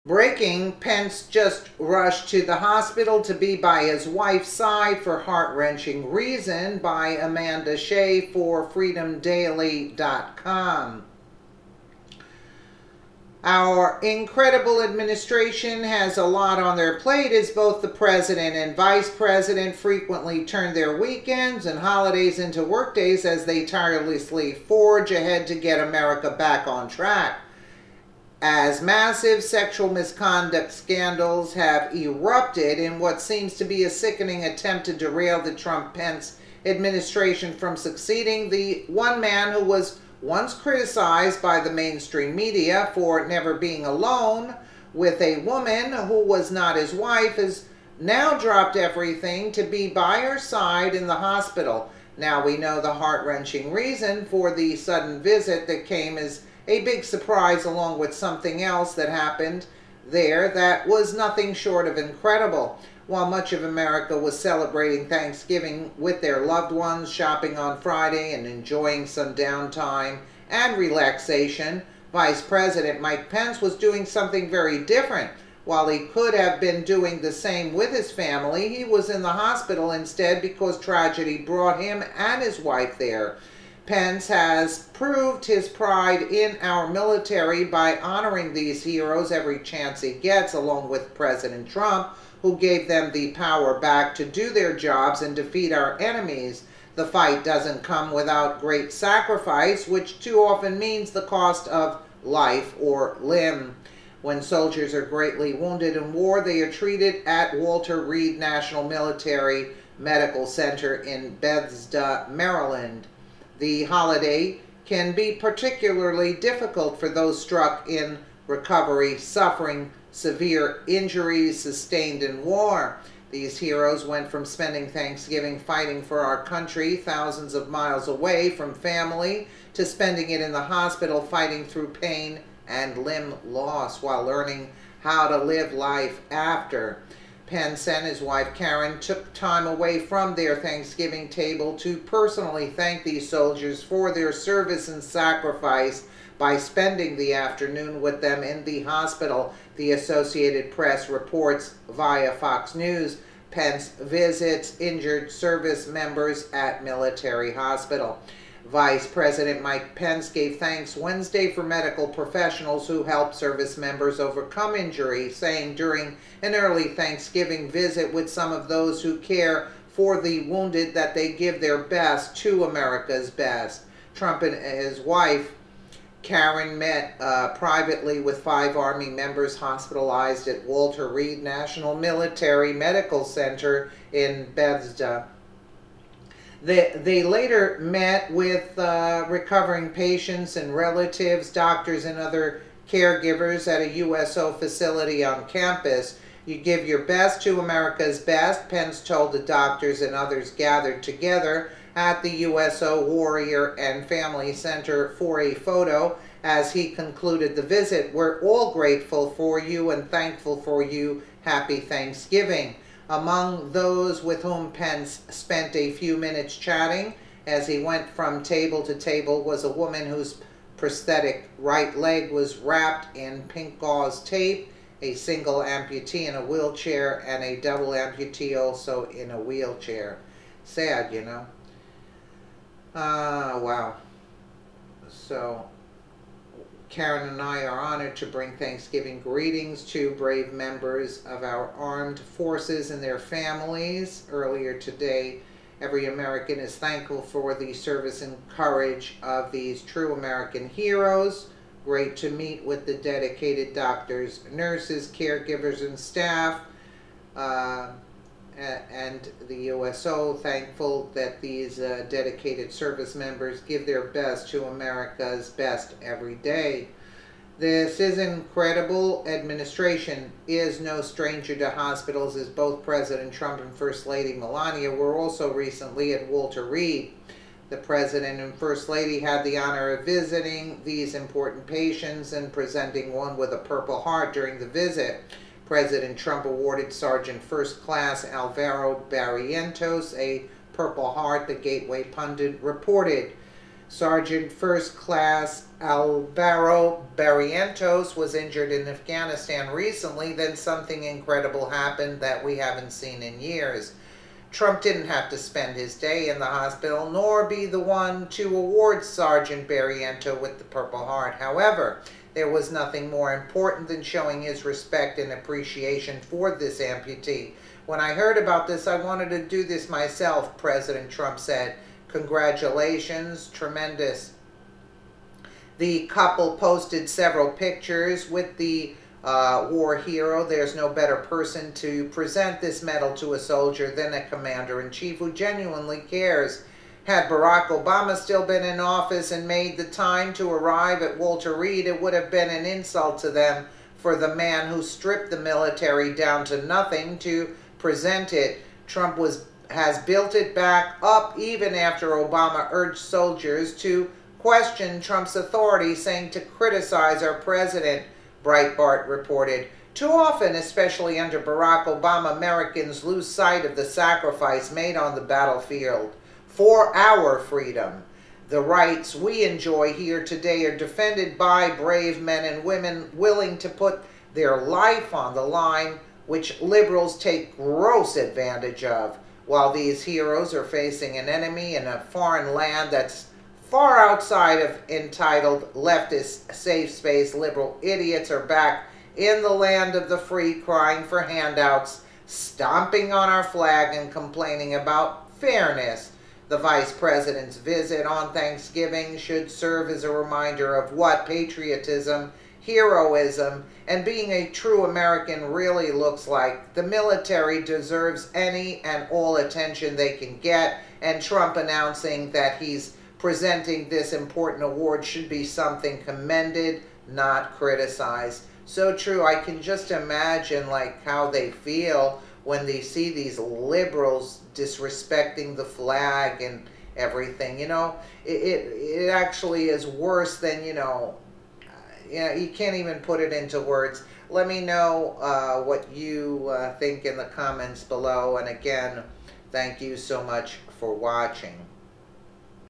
Breaking, Pence just rushed to the hospital to be by his wife's side for heart-wrenching reason, by Amanda Shea for freedomdaily.com. Our incredible administration has a lot on their plate as both the president and vice president frequently turn their weekends and holidays into workdays as they tirelessly forge ahead to get America back on track. As massive sexual misconduct scandals have erupted in what seems to be a sickening attempt to derail the Trump-Pence administration from succeeding, the one man who was once criticized by the mainstream media for never being alone with a woman who was not his wife has now dropped everything to be by her side in the hospital. Now we know the heart-wrenching reason for the sudden visit that came as a big surprise, along with something else that happened there that was nothing short of incredible. While much of America was celebrating Thanksgiving with their loved ones, shopping on Friday, and enjoying some downtime and relaxation, Vice President Mike Pence was doing something very different. While he could have been doing the same with his family, he was in the hospital instead because tragedy brought him and his wife there. Pence has proved his pride in our military by honoring these heroes every chance he gets, along with President Trump, who gave them the power back to do their jobs and defeat our enemies. The fight doesn't come without great sacrifice, which too often means the cost of life or limb. When soldiers are greatly wounded in war, they are treated at Walter Reed National Military Medical Center in Bethesda, Maryland. The holiday can be particularly difficult for those struck in recovery, suffering severe injuries sustained in war. These heroes went from spending Thanksgiving fighting for our country thousands of miles away from family to spending it in the hospital fighting through pain and limb loss while learning how to live life after. Pence and his wife Karen took time away from their Thanksgiving table to personally thank these soldiers for their service and sacrifice by spending the afternoon with them in the hospital. The Associated Press reports via Fox News. Pence visits injured service members at military hospital. Vice President Mike Pence gave thanks Wednesday for medical professionals who helped service members overcome injury, saying during an early Thanksgiving visit with some of those who care for the wounded that they give their best to America's best. Trump and his wife Karen met privately with 5 Army members hospitalized at Walter Reed National Military Medical Center in Bethesda. They later met with recovering patients and relatives, doctors, and other caregivers at a USO facility on campus. You give your best to America's best, Pence told the doctors and others gathered together at the USO Warrior and Family Center for a photo as he concluded the visit. We're all grateful for you and thankful for you. Happy Thanksgiving. Among those with whom Pence spent a few minutes chatting as he went from table to table was a woman whose prosthetic right leg was wrapped in pink gauze tape, a single amputee in a wheelchair, and a double amputee also in a wheelchair. Sad, you know. Wow. So Karen and I are honored to bring Thanksgiving greetings to brave members of our armed forces and their families. Earlier today, every American is thankful for the service and courage of these true American heroes. Great to meet with the dedicated doctors, nurses, caregivers, and staff, and the USO. Thankful that these dedicated service members give their best to America's best every day. This is incredible. Administration is no stranger to hospitals, as both President Trump and First Lady Melania were also recently at Walter Reed. The President and First Lady had the honor of visiting these important patients and presenting one with a Purple Heart during the visit. President Trump awarded Sergeant First Class Alvaro Barrientos a Purple Heart, the Gateway pundit reported. Sergeant First Class Alvaro Barrientos was injured in Afghanistan recently. Then something incredible happened that we haven't seen in years. Trump didn't have to spend his day in the hospital, nor be the one to award Sergeant Barriento with the Purple Heart. However, there was nothing more important than showing his respect and appreciation for this amputee. When I heard about this, I wanted to do this myself, President Trump said. Congratulations, tremendous. The couple posted several pictures with the war hero. There's no better person to present this medal to a soldier than a commander-in-chief who genuinely cares. Had Barack Obama still been in office and made the time to arrive at Walter Reed, it would have been an insult to them for the man who stripped the military down to nothing to present it. Trump has built it back up even after Obama urged soldiers to question Trump's authority, saying to criticize our president, Breitbart reported. Too often, especially under Barack Obama, Americans lose sight of the sacrifice made on the battlefield for our freedom. The rights we enjoy here today are defended by brave men and women willing to put their life on the line, which liberals take gross advantage of, while these heroes are facing an enemy in a foreign land that's far outside of entitled leftist safe space. Liberal idiots are back in the land of the free, crying for handouts, stomping on our flag and complaining about fairness. The vice president's visit on Thanksgiving should serve as a reminder of what patriotism, heroism, and being a true American really looks like. The military deserves any and all attention they can get, and Trump announcing that he's presenting this important award should be something commended, not criticized. So true. I can just imagine like how they feel when they see these liberals disrespecting the flag and everything. You know, it actually is worse than, you can't even put it into words. Let me know what you think in the comments below. And again, thank you so much for watching.